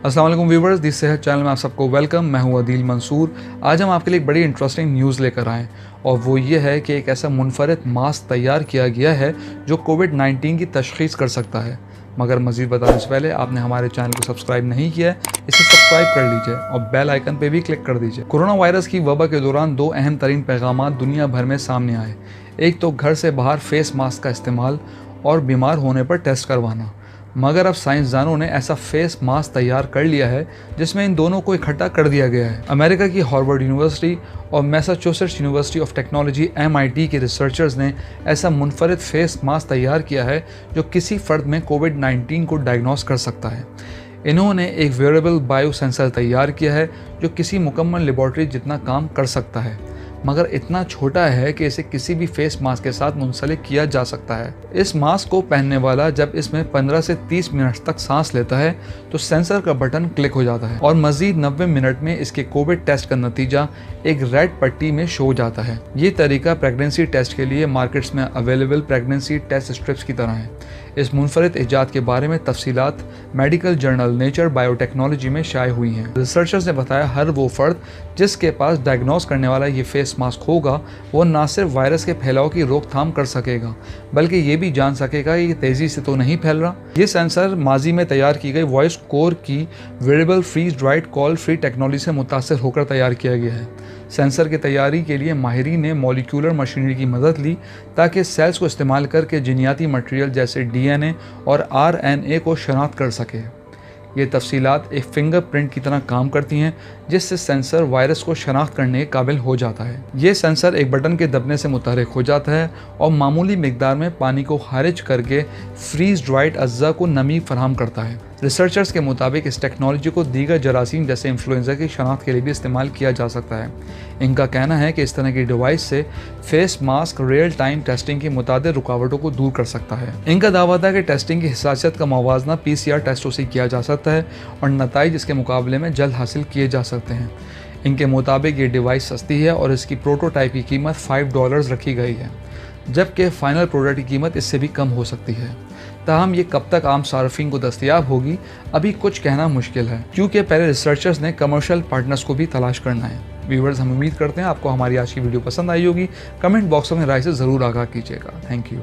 अस्सलाम वालेकुम व्यूवर्स, दी सेहत चैनल में आप सबको वेलकम। मैं हूं अदील मंसूर। आज हम आपके लिए एक बड़ी इंटरेस्टिंग न्यूज़ लेकर आए और वो ये है कि एक ऐसा मुनफरद मास्क तैयार किया गया है जो कोविड-19 की तशख़ीस कर सकता है। मगर मज़ीद बताने से पहले आपने हमारे चैनल को सब्सक्राइब नहीं किया है, इसे सब्सक्राइब कर लीजिए और बेल आइकन पे भी क्लिक कर दीजिए। कोरोना वायरस की वबा के दौरान दो अहम तरीन पैगाम दुनिया भर में सामने आए। एक तो घर से बाहर फेस मास्क का इस्तेमाल और बीमार होने पर टेस्ट करवाना। मगर अब साइंसदानों ने ऐसा फेस मास्क तैयार कर लिया है जिसमें इन दोनों को इकट्ठा कर दिया गया है। अमेरिका की हार्वर्ड यूनिवर्सिटी और Massachusetts university of technology MIT के रिसर्चर्स ने ऐसा मुनफरद फेस मास्क तैयार किया है जो किसी फ़र्द में कोविड-19 को डायग्नोस कर सकता है। इन्होंने एक वेरेबल बायो सेंसर तैयार किया है जो किसी मुकम्मल लेबॉर्ट्री जितना काम कर सकता है, मगर इतना छोटा है कि इसे किसी भी फेस मास्क के साथ मुंसलिक किया जा सकता है। इस मास्क को पहनने वाला जब इसमें 15 से 30 मिनट तक सांस लेता है तो सेंसर का बटन क्लिक हो जाता है और मजीद 90 मिनट में इसके कोविड टेस्ट का नतीजा एक रेड पट्टी में शो जाता है। ये तरीका प्रेगनेंसी टेस्ट के लिए मार्केट्स में अवेलेबल प्रेगनेंसी टेस्ट स्ट्रिप्स की तरह है। इस मुनफरद इजाद के बारे में तफसीलात मेडिकल जर्नल नेचर बायोटेक्नोलॉजी में शाये हुई हैं। रिसर्चर्स ने बताया हर वो फर्द जिसके पास डायग्नोस करने वाला ये फेस मास्क होगा वो न सिर्फ वायरस के फैलाव की रोकथाम कर सकेगा बल्कि ये भी जान सकेगा कि ये तेज़ी से तो नहीं फैल रहा। ये सेंसर माजी में तैयार की गई वॉइस कोर की variable freeze dried call free technology से मुतासिर होकर तैयार किया गया है। सेंसर की तैयारी के लिए माहिरीन ने मॉलिक्यूलर मशीनरी की मदद ली ताकि सेल्स को इस्तेमाल करके जीनियाती मटेरियल जैसे DNA और RNA को शनाख्त कर सके। ये तफसीलात एक फिंगरप्रिंट की तरह काम करती हैं जिससे सेंसर वायरस को शनाख्त करने के काबिल हो जाता है। ये सेंसर एक बटन के दबने से मुतहर्रिक हो जाता है और मामूली मिकदार में पानी को खारिज करके फ्रीज ड्राइड अज्जा को नमी फराहम करता है। रिसर्चर्स के मुताबिक इस टेक्नोलॉजी को दीगर जरासीम जैसे इन्फ्लुएंजा की शनाख्त के लिए भी इस्तेमाल किया जा सकता है। इनका कहना है कि इस तरह की डिवाइस से face mask real time testing की मुतादिर रुकावटों को दूर कर सकता है। इनका दावा था कि टेस्टिंग की हिसासियत का मुवाजना PCR टेस्टों से किया जा सकता है और नताइज इसके मुकाबले में जल्द हासिल किए जा सकते हैं। इनके मुताबिक ये डिवाइस सस्ती है और इसकी प्रोटोटाइप की कीमत $5 रखी गई है, जबकि फाइनल प्रोडक्ट की कीमत इससे भी कम हो सकती है। ताहम ये कब तक आम सार्फिन को दस्तयाब होगी अभी कुछ कहना मुश्किल है, क्योंकि पहले रिसर्चर्स ने कमर्शियल पार्टनर्स को भी तलाश करना है। व्यूवर्स, हम उम्मीद करते हैं आपको हमारी आज की वीडियो पसंद आई होगी। कमेंट बॉक्स में राय से ज़रूर आगाह कीजिएगा। Thank you.